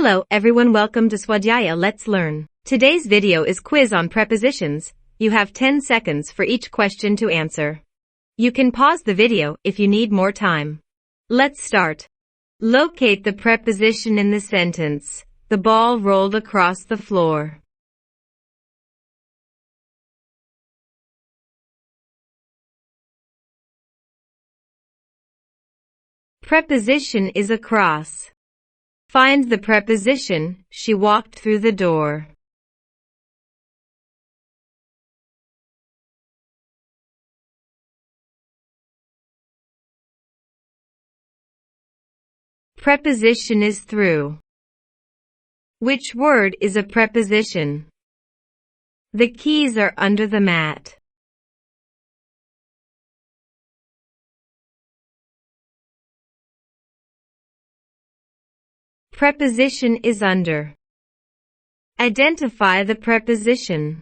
Hello everyone, welcome to SVADHYAYA. Let's learn. Today's video is quiz on prepositions. You have 10 seconds for each question to answer. You can pause the video if you need more time. Let's start. Locate the preposition in the sentence. The ball rolled across the floor. Preposition is across. Find the preposition. She walked through the door. Preposition is through. Which word is a preposition? The keys are under the mat. Preposition is under. Identify the preposition.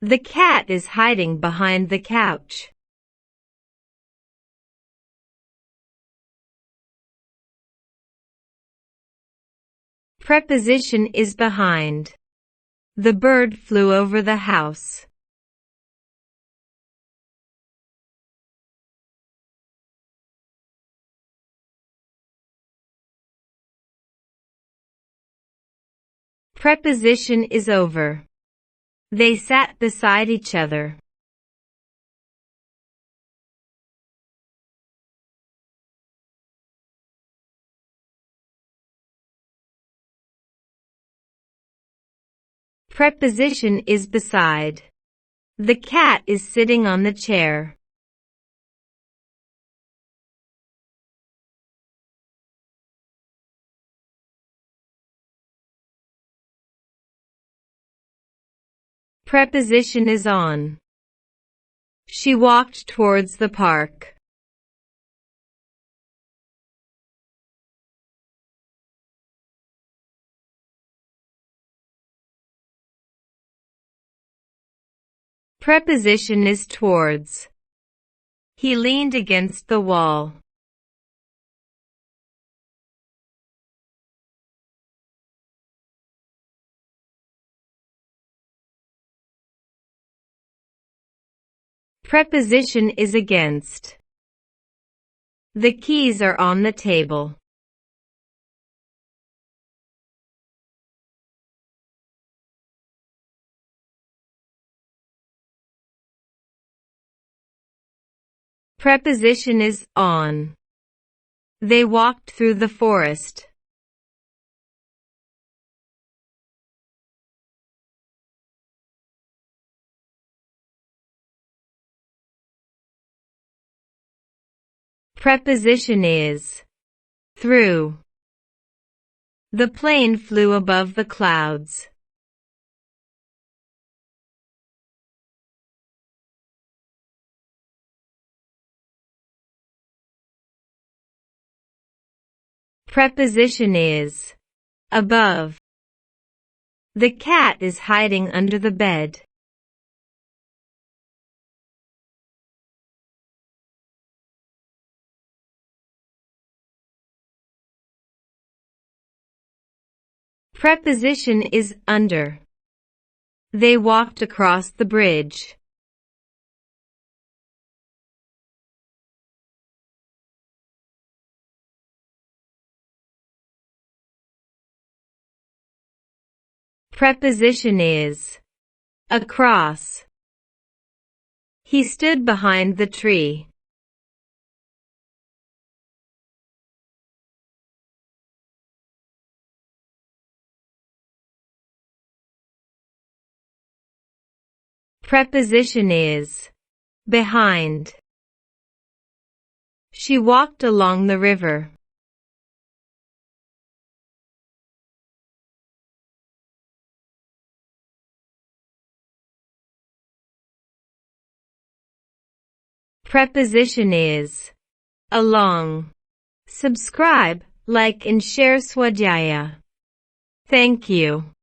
The cat is hiding behind the couch. Preposition is behind. The bird flew over the house. Preposition is over. They sat beside each other. Preposition is beside. The cat is sitting on the chair. Preposition is on. She walked towards the park. Preposition is towards. He leaned against the wall. Preposition is against. The keys are on the table. Preposition is on. They walked through the forest. Preposition is through. The plane flew above the clouds. Preposition is above. The cat is hiding under the bed. Preposition is under. They walked across the bridge. Preposition is across. He stood behind the tree. Preposition is behind. She walked along the river. Preposition is along. Subscribe, like and share SVADHYAYA. Thank you.